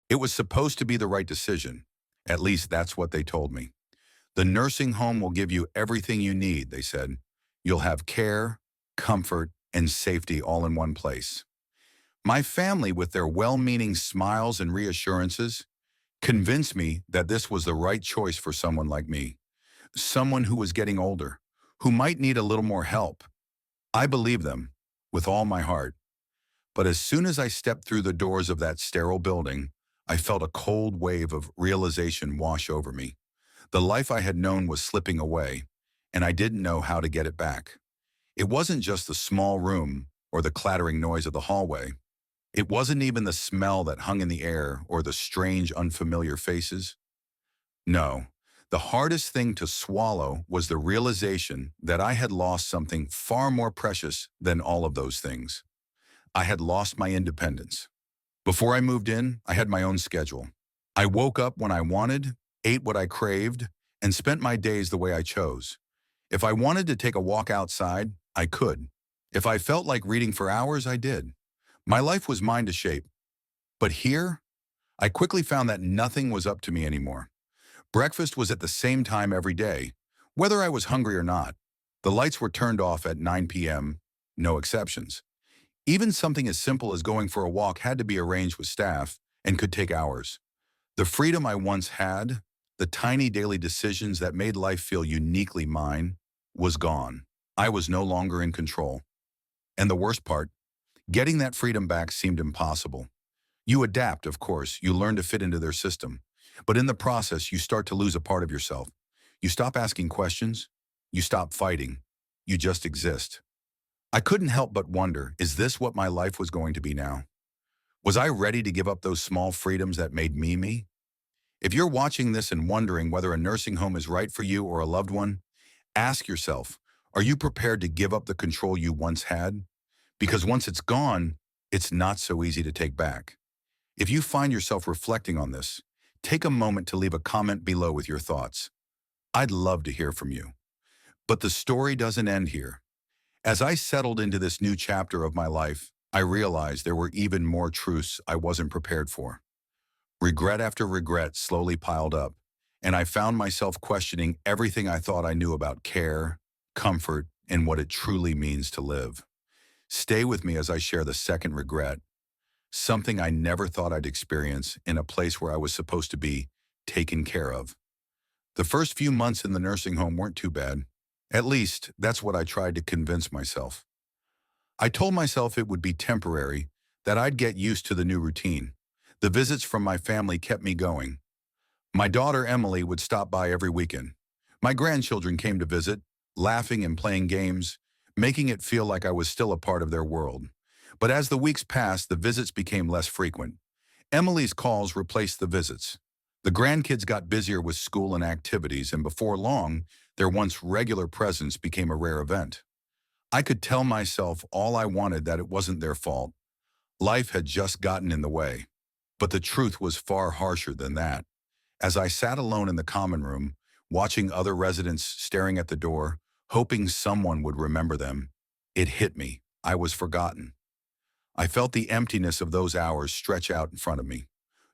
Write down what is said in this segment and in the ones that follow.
It was supposed to be the right decision. At least that's what they told me. The nursing home will give you everything you need, they said. You'll have care, comfort, and safety all in one place. My family, with their well-meaning smiles and reassurances, convinced me that this was the right choice for someone like me, someone who was getting older, who might need a little more help. I believed them with all my heart. But as soon as I stepped through the doors of that sterile building, I felt a cold wave of realization wash over me. The life I had known was slipping away, and I didn't know how to get it back. It wasn't just the small room or the clattering noise of the hallway. It wasn't even the smell that hung in the air or the strange, unfamiliar faces. No, the hardest thing to swallow was the realization that I had lost something far more precious than all of those things. I had lost my independence. Before I moved in, I had my own schedule. I woke up when I wanted, ate what I craved, and spent my days the way I chose. If I wanted to take a walk outside, I could. If I felt like reading for hours, I did. My life was mine to shape. But here, I quickly found that nothing was up to me anymore. Breakfast was at the same time every day, whether I was hungry or not. The lights were turned off at 9 p.m., no exceptions. Even something as simple as going for a walk had to be arranged with staff and could take hours. The freedom I once had, the tiny daily decisions that made life feel uniquely mine, was gone. I was no longer in control. And the worst part, getting that freedom back seemed impossible. You adapt, of course, you learn to fit into their system. But in the process, you start to lose a part of yourself. You stop asking questions. You stop fighting. You just exist. I couldn't help but wonder, is this what my life was going to be now? Was I ready to give up those small freedoms that made me me? If you're watching this and wondering whether a nursing home is right for you or a loved one, ask yourself, are you prepared to give up the control you once had? Because once it's gone, it's not so easy to take back. If you find yourself reflecting on this, take a moment to leave a comment below with your thoughts. I'd love to hear from you. But the story doesn't end here. As I settled into this new chapter of my life, I realized there were even more truths I wasn't prepared for. Regret after regret slowly piled up, and I found myself questioning everything I thought I knew about care, comfort, and what it truly means to live. Stay with me as I share the second regret, something I never thought I'd experience in a place where I was supposed to be taken care of. The first few months in the nursing home weren't too bad. At least, that's what I tried to convince myself. I told myself it would be temporary, that I'd get used to the new routine. The visits from my family kept me going. My daughter Emily would stop by every weekend. My grandchildren came to visit, laughing and playing games, making it feel like I was still a part of their world. But as the weeks passed, the visits became less frequent. Emily's calls replaced the visits. The grandkids got busier with school and activities, and before long, their once regular presence became a rare event. I could tell myself all I wanted that it wasn't their fault. Life had just gotten in the way. But the truth was far harsher than that. As I sat alone in the common room, watching other residents staring at the door, hoping someone would remember them, it hit me. I was forgotten. I felt the emptiness of those hours stretch out in front of me.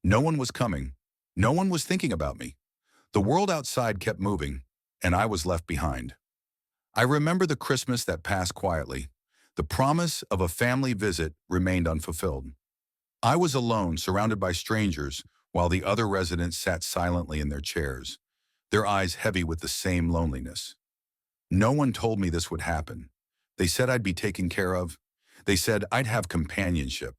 No one was coming. No one was thinking about me. The world outside kept moving, and I was left behind. I remember the Christmas that passed quietly. The promise of a family visit remained unfulfilled. I was alone, surrounded by strangers, while the other residents sat silently in their chairs, their eyes heavy with the same loneliness. No one told me this would happen. They said I'd be taken care of. They said I'd have companionship.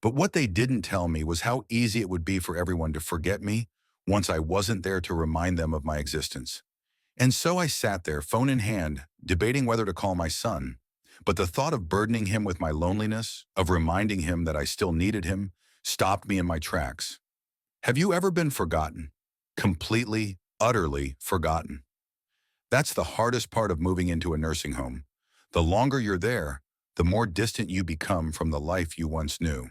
But what they didn't tell me was how easy it would be for everyone to forget me once I wasn't there to remind them of my existence. And so I sat there, phone in hand, debating whether to call my son. But the thought of burdening him with my loneliness, of reminding him that I still needed him, stopped me in my tracks. Have you ever been forgotten? Completely, utterly forgotten. That's the hardest part of moving into a nursing home. The longer you're there, the more distant you become from the life you once knew.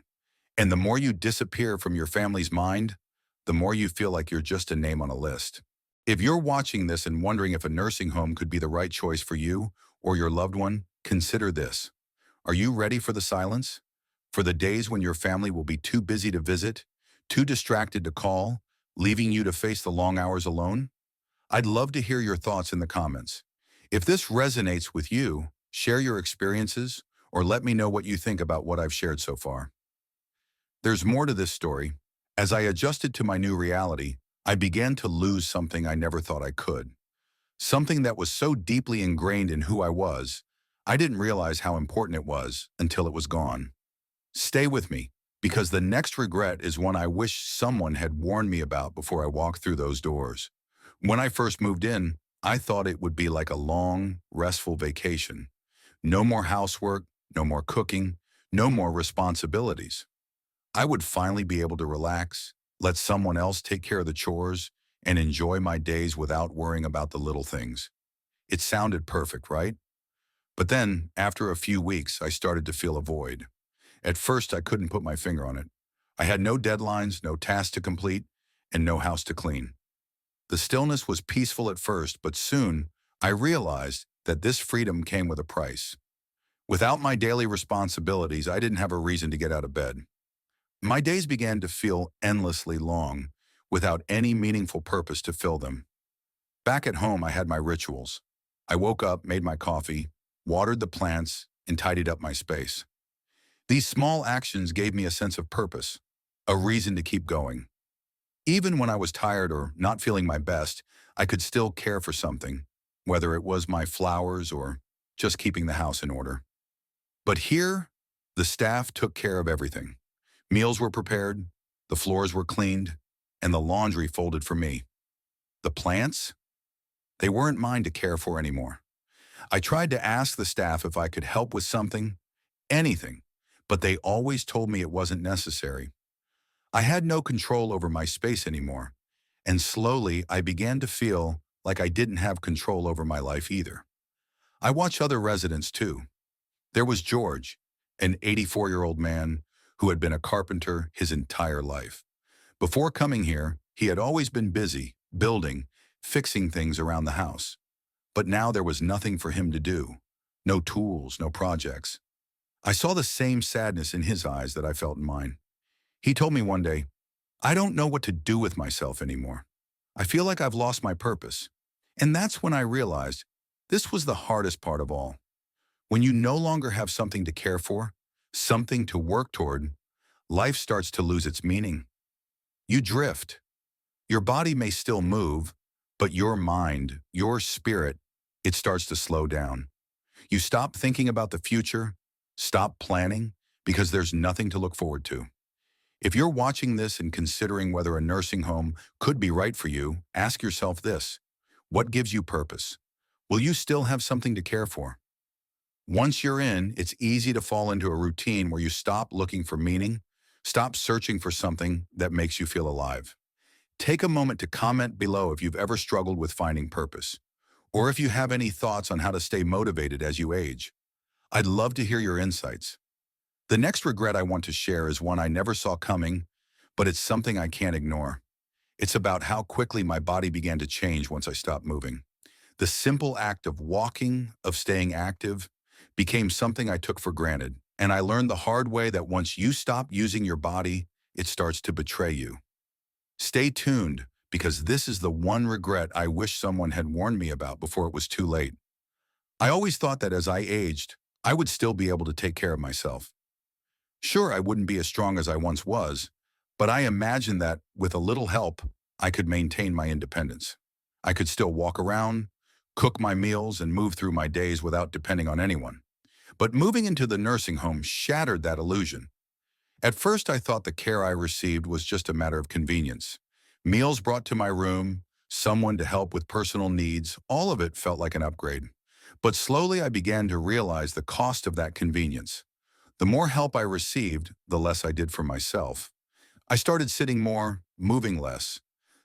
And the more you disappear from your family's mind, the more you feel like you're just a name on a list. If you're watching this and wondering if a nursing home could be the right choice for you or your loved one, consider this. Are you ready for the silence? For the days when your family will be too busy to visit, Too distracted to call, leaving you to face the long hours alone? I'd love to hear your thoughts in the comments. If this resonates with you, share your experiences or let me know what you think about what I've shared so far. There's more to this story. As I adjusted to my new reality, I began to lose something I never thought I could. Something that was so deeply ingrained in who I was, I didn't realize how important it was until it was gone. Stay with me, because the next regret is one I wish someone had warned me about before I walked through those doors. When I first moved in, I thought it would be like a long, restful vacation. No more housework, no more cooking, no more responsibilities. I would finally be able to relax, let someone else take care of the chores, and enjoy my days without worrying about the little things. It sounded perfect, right? But then, after a few weeks, I started to feel a void. At first, I couldn't put my finger on it. I had no deadlines, no tasks to complete, and no house to clean. The stillness was peaceful at first, but soon I realized that this freedom came with a price. Without my daily responsibilities, I didn't have a reason to get out of bed. My days began to feel endlessly long, without any meaningful purpose to fill them. Back at home, I had my rituals. I woke up, made my coffee, watered the plants, and tidied up my space. These small actions gave me a sense of purpose, a reason to keep going. Even when I was tired or not feeling my best, I could still care for something, whether it was my flowers or just keeping the house in order. But here, the staff took care of everything. Meals were prepared, the floors were cleaned, and the laundry folded for me. The plants? They weren't mine to care for anymore. I tried to ask the staff if I could help with something, anything, but they always told me it wasn't necessary. I had no control over my space anymore, and slowly I began to feel like I didn't have control over my life either. I watched other residents too. There was George, an 84-year-old man who had been a carpenter his entire life. Before coming here, he had always been busy, building, fixing things around the house. But now there was nothing for him to do. No tools, no projects. I saw the same sadness in his eyes that I felt in mine. He told me one day, "I don't know what to do with myself anymore. I feel like I've lost my purpose." And that's when I realized this was the hardest part of all. When you no longer have something to care for, something to work toward, life starts to lose its meaning. You drift. Your body may still move, but your mind, your spirit, it starts to slow down. You stop thinking about the future, stop planning, because there's nothing to look forward to. If you're watching this and considering whether a nursing home could be right for you, ask yourself this: what gives you purpose? Will you still have something to care for? Once you're in, it's easy to fall into a routine where you stop looking for meaning, stop searching for something that makes you feel alive. Take a moment to comment below if you've ever struggled with finding purpose, or if you have any thoughts on how to stay motivated as you age. I'd love to hear your insights. The next regret I want to share is one I never saw coming, but it's something I can't ignore. It's about how quickly my body began to change once I stopped moving. The simple act of walking, of staying active, became something I took for granted, and I learned the hard way that once you stop using your body, it starts to betray you. Stay tuned, because this is the one regret I wish someone had warned me about before it was too late. I always thought that as I aged, I would still be able to take care of myself. Sure, I wouldn't be as strong as I once was, but I imagined that with a little help, I could maintain my independence. I could still walk around, cook my meals, and move through my days without depending on anyone. But moving into the nursing home shattered that illusion. At first, I thought the care I received was just a matter of convenience. Meals brought to my room, someone to help with personal needs, all of it felt like an upgrade. But slowly I began to realize the cost of that convenience. The more help I received, the less I did for myself. I started sitting more, moving less.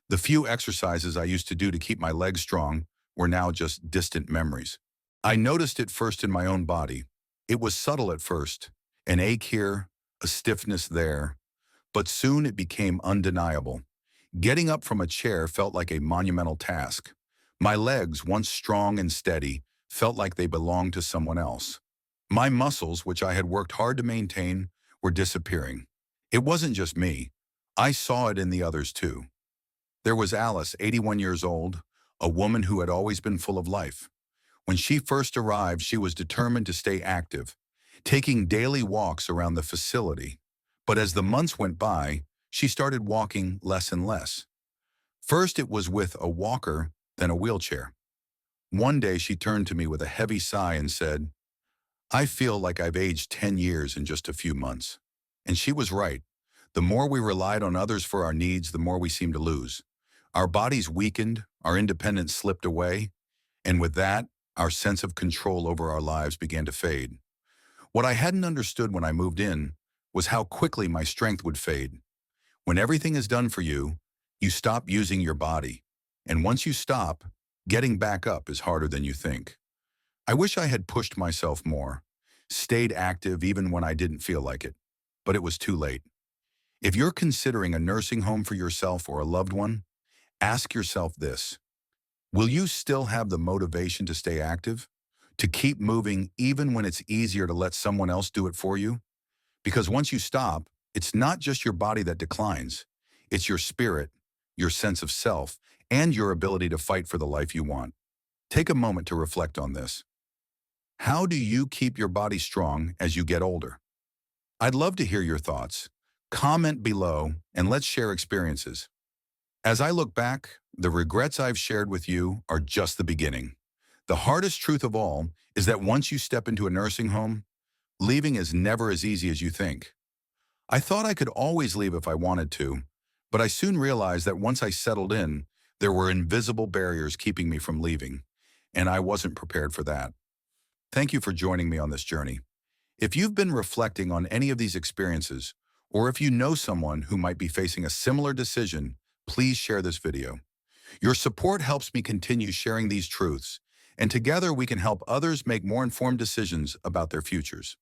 The few exercises I used to do to keep my legs strong were now just distant memories. I noticed it first in my own body. It was subtle at first, an ache here, a stiffness there, but soon it became undeniable. Getting up from a chair felt like a monumental task. My legs, once strong and steady, felt like they belonged to someone else. My muscles, which I had worked hard to maintain, were disappearing. It wasn't just me. I saw it in the others too. There was Alice, 81 years old, a woman who had always been full of life. When she first arrived, she was determined to stay active, taking daily walks around the facility. But as the months went by, she started walking less and less. First, it was with a walker, then a wheelchair. One day, she turned to me with a heavy sigh and said, "I feel like I've aged 10 years in just a few months." And she was right. The more we relied on others for our needs, the more we seemed to lose. Our bodies weakened, our independence slipped away, and with that, our sense of control over our lives began to fade. What I hadn't understood when I moved in was how quickly my strength would fade. When everything is done for you, you stop using your body. And once you stop, getting back up is harder than you think. I wish I had pushed myself more, stayed active even when I didn't feel like it. But it was too late. If you're considering a nursing home for yourself or a loved one, ask yourself this: will you still have the motivation to stay active? To keep moving even when it's easier to let someone else do it for you? Because once you stop, it's not just your body that declines. It's your spirit, your sense of self, and your ability to fight for the life you want. Take a moment to reflect on this. How do you keep your body strong as you get older? I'd love to hear your thoughts. Comment below and let's share experiences. As I look back, the regrets I've shared with you are just the beginning. The hardest truth of all is that once you step into a nursing home, leaving is never as easy as you think. I thought I could always leave if I wanted to, but I soon realized that once I settled in, there were invisible barriers keeping me from leaving, and I wasn't prepared for that. Thank you for joining me on this journey. If you've been reflecting on any of these experiences, or if you know someone who might be facing a similar decision, please share this video. Your support helps me continue sharing these truths, and together we can help others make more informed decisions about their futures.